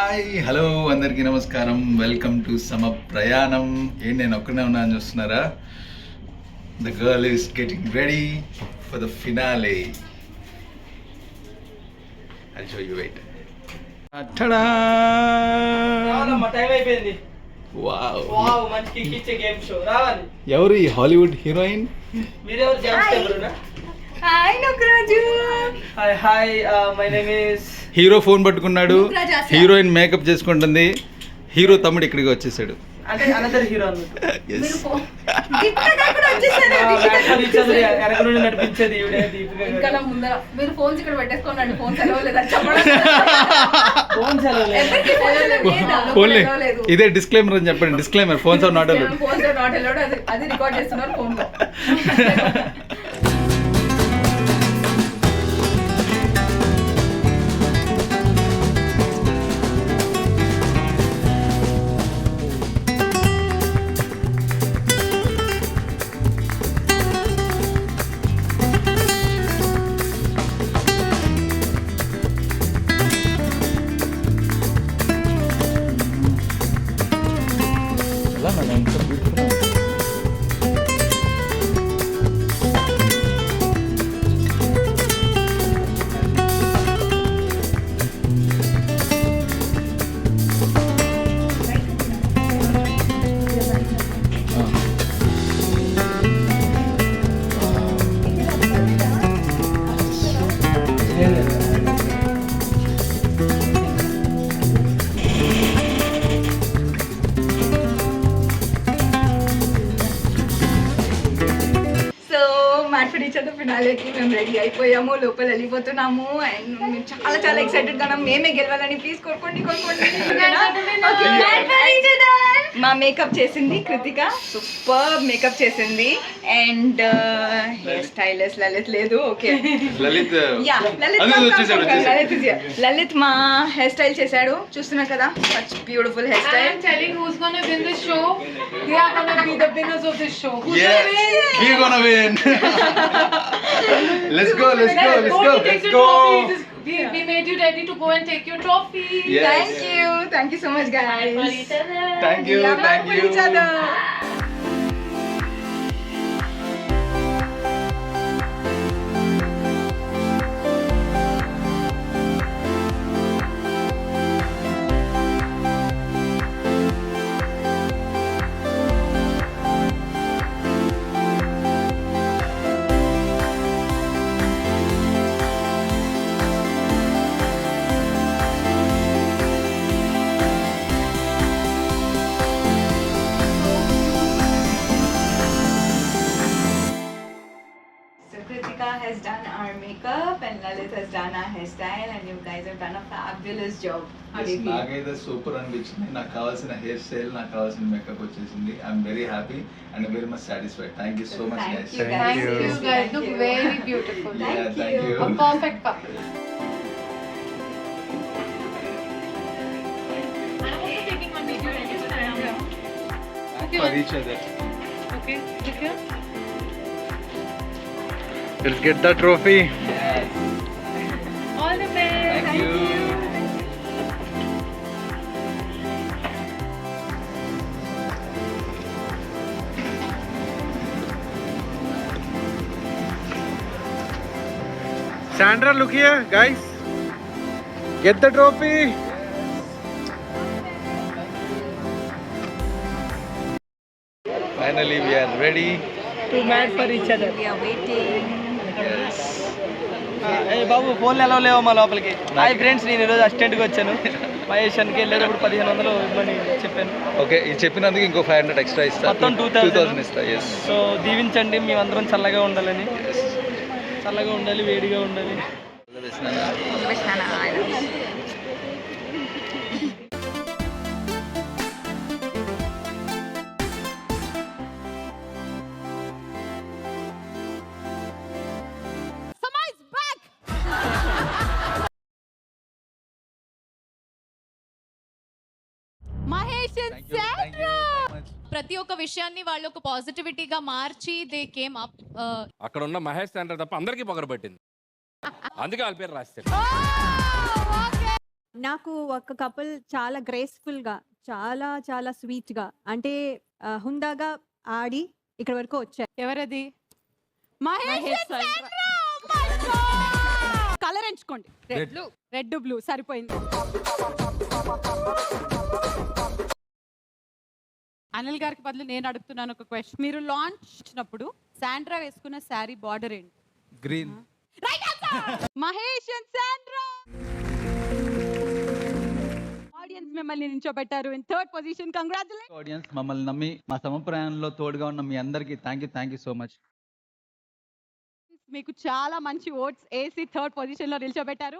Hi hello అందరికీ నమస్కారం. Welcome to సమ ప్రయాణం. ఏంటి నేను ఒక్కనే ఉన్నాను చూస్తున్నారా? The girl is getting ready for the finale. I show you wait. Tada! Time అయిపోయింది. వావ్, మంచి కిక్ ఇచ్చే గేమ్ షో రావాలి. ఎవరు ఈ హాలీవుడ్ హీరోయిన్? మీరెవరు జాబ్స్టేబుల్నా? Hi Nookaraju. Hi my name is. Hero phone పట్టుకున్నాడు, నూకరాజు. హీరోయిన్ మేకప్ చేసుకుంటుంది, హీరో తమ్ముడు ఇక్కడికి వచ్చేసాడు. అంటే అనదర్ హీరో అన్నట్టు. Yes. దీపిక కూడా వచ్చేసారు. వెనక నుండి నడిపించేది ఈవిడే దీపిక గారు. ఇంకా నా ముందర మీరు ఫోన్స్ ఇక్కడ పెట్టేసుకోండి. ఫోన్ సెలవులేదు అని చెప్పడం. ఫోన్ సెలవులే. ఎవరికి ఫోన్ సెలవు లేదా? ఓన్లీ సెలవులేదు. ఇదే డిస్క్లైమర్ అని చెప్పండి. Disclaimer, phones are not allowed. Phones are not allowed. అది రికార్డ్ చేస్తున్నారు ఫోన్ లో. ఫినాలేకి మేము రెడీ అయిపోయాము, లోపల వెళ్ళిపోతున్నాము. అండ్ మేము చాలా చాలా ఎక్సైటెడ్ గా మేమే గెలవాలని. ప్లీజ్ కోరుకోండి. మా మేకప్ చేసింది కృతిక, సూపర్ మేకప్ చేసింది. అండ్ హెయిర్ స్టైలిస్ట్ లలిత్ లేదు. ఓకే, లలిత్ లలిత్ మా హెయిర్ స్టైల్ చేశాడు. చూస్తున్నారు కదా, such beautiful hair style. I'm telling who's gonna win this show. They are gonna be the winners of this show. Yes, we're gonna win. Let's go. We made you ready to go and take your trophy. Yes. Thank you so much guys. For each other. Thank you. For each other. Kritika has done our makeup and Lalit has done our hairstyle, and you guys have done a fabulous job. How do you feel? నాకైతే super అనిపించింది. నాకు కావాల్సిన hair style, నాకు కావాల్సిన makeup వచ్చేసింది. I'm very happy and very much satisfied. Thank you so much Thank guys. you Thank guys. you guys look very beautiful. Thank you. A perfect couple. I'm also taking one video ready to camera. For each other. Okay, look here. Let's get the trophy. All the best. Thank you. Sandra, look here, guys. Get the trophy. Finally we are ready. Too mad for each other. We are waiting. Yes. ఏ బాబు ఫోన్లు ఎలా లేవో మా లోపలికి. Hi friends, నేను ఈరోజు అసిస్టెంట్కి వచ్చాను. మహేషన్కి వెళ్ళేటప్పుడు 1500 ఇవ్వమని చెప్పాను. ఓకే, ఇది చెప్పినందుకు ఇంకో 500 ఎక్స్ట్రా ఇస్తా. మొత్తం 2000 ఇస్తా. ఎస్. సో దీవించండి, మేమందరం చల్లగా ఉండాలని. చల్లగా ఉండాలి, వేడిగా ఉండాలి. Mahesh and Thank you. Thank you Sandra. so much. ప్రతి ఒక్క విషయాన్ని వాళ్ళు ఒక పాజిటివిటీగా మార్చి దే కేమ్ అప్. అక్కడ ఉన్న మహేష్ సెంటర్ తప్ప అందరికీ పొగరబట్టింది. అందుకే వాళ్ళ పేరు రాస్తారు. నాకు ఒక కపుల్ చాలా గ్రేస్ఫుల్ గా చాలా చాలా స్వీట్ గా అంటే హుందాగా ఆడి ఇక్కడ వరకు వచ్చారు. ఎవరది? మహేష్ కలర్ ఎంచుకోండి. రెడ్ బ్లూ సరిపోయింది. అనిల్ గారికి బదులు నేను అడుగుతున్నాను ఒక క్వశ్చన్. మీరు లాంచ్ ఇచ్చినప్పుడు శాండ్రా వేసుకున్న శారీ బార్డర్ ఏంటి? Green. Mahesh and Sandra. Audience మిమ్మల్ని నించోబెట్టారు in third position. Congratulation. Audience మమ్మల్ని నమ్మి మా సమప్రయాణంలో తోడుగా ఉన్న మీ అందరికీ థ్యాంక్ యూ సో మచ్. మీకు చాలా మంచి ఓట్స్ వేసి థర్డ్ పొజిషన్ లో నిల్చోబెట్టారు.